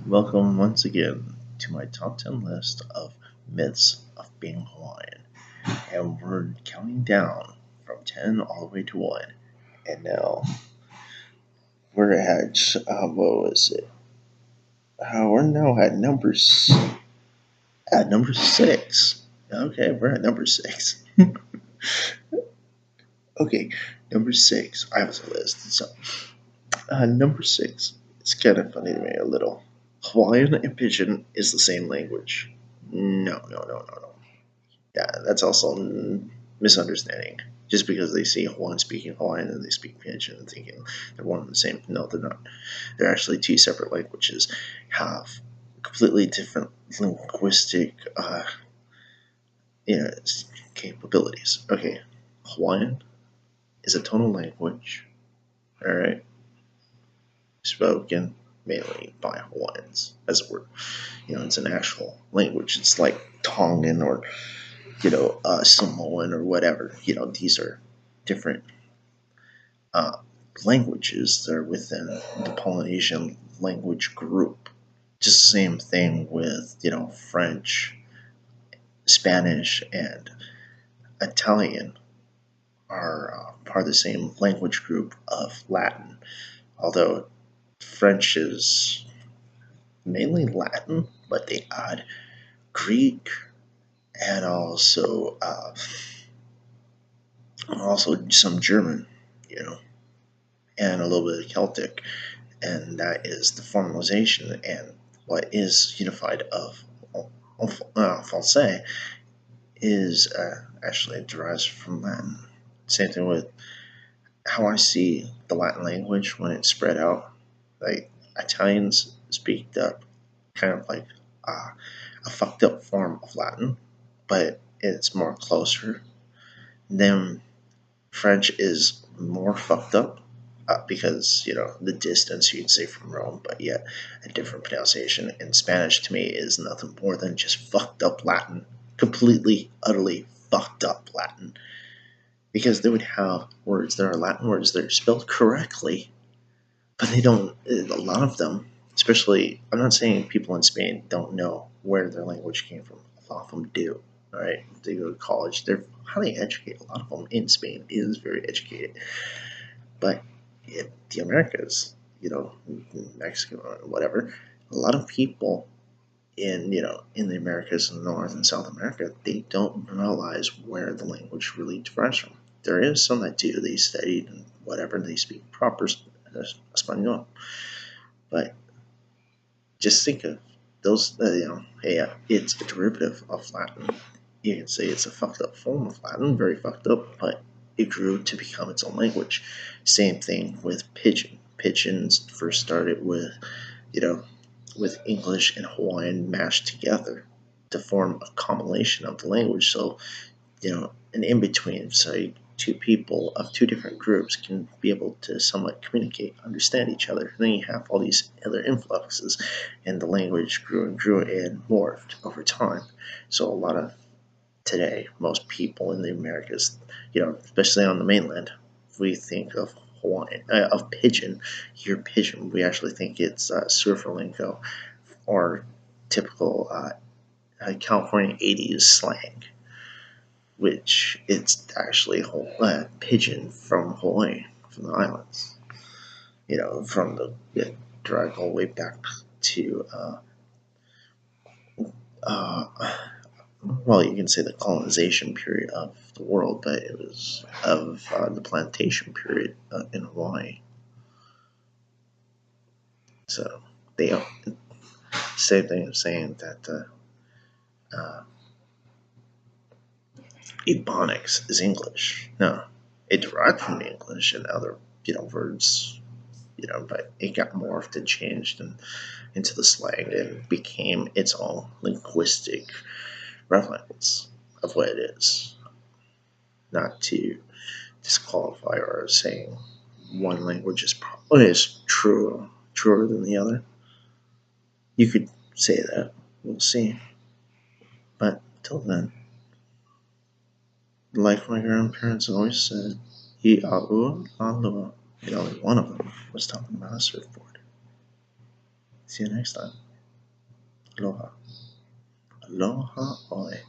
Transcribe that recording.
Welcome once again to my top 10 list of myths of being Hawaiian. And we're counting down from 10 all the way to 1. And now we're at, what was it? We're now at number 6. Okay, we're at number 6. Okay, number 6. I have a list. So, number 6. It's kind of funny to me a little. Hawaiian and Pidgin is the same language. No. Yeah, that's also misunderstanding. Just because they see Hawaiian speaking Hawaiian and they speak Pidgin and thinking they're one and the same. No, they're not. They're actually two separate languages, have completely different linguistic yeah, capabilities. Okay, Hawaiian is a tonal language, all right, spoken mainly by Hawaiians, as it were. It's an actual language. It's like Tongan or Samoan or whatever. These are different uh, languages that are within the Polynesian language group. Just the same thing with, French, Spanish, and Italian are part of the same language group of Latin. Although French is mainly Latin, but they add Greek and also some German, and a little bit of Celtic, and that is the formalization and what is unified of Français is actually derives from Latin. Same thing with how I see the Latin language when it's spread out. Like Italians speak up kind of like a fucked up form of Latin, but it's more closer. Then French is more fucked up because the distance you can say from Rome, but yet a different pronunciation. And Spanish to me is nothing more than just fucked up Latin, completely, utterly fucked up Latin, because they would have words that are Latin words that are spelled correctly, but they don't. A lot of them, especially, I'm not saying people in Spain don't know where their language came from. A lot of them do. All right, they go to college. They're highly educated. A lot of them in Spain is very educated, but in the Americas, Mexico or whatever, a lot of people in the Americas and North and South America, they don't realize where the language really derives from. There is some that do. They studied and whatever, and they speak proper Espanol. But just think of those, hey, it's a derivative of Latin. You can say it's a fucked up form of Latin, very fucked up, but it grew to become its own language. Same thing with Pidgin. Pidgins first started with English and Hawaiian mashed together to form a combination of the language. So, an in between, so two people of two different groups can be able to somewhat communicate, understand each other. And then you have all these other influxes, and the language grew and grew and morphed over time. So, a lot of today, most people in the Americas, especially on the mainland, we think of Hawaiian, of Pidgin. Here, Pidgin, we actually think it's surfer lingo or typical California 80s slang, which it's actually Pidgin from Hawaii, from the islands. From drive all the way back to well, you can say the colonization period of the world, but it was of the plantation period in Hawaii. So they same thing as saying that Ebonics is English. No, it derived from English and other words, but it got morphed and changed into the slang and became its own linguistic reference of what it is. Not to disqualify or saying one language is truer than the other. You could say that. We'll see. But till then, like my grandparents always said, "I'a'ua aloha." Only one of them was talking about a surfboard. See you next time. Aloha. Aloha oe.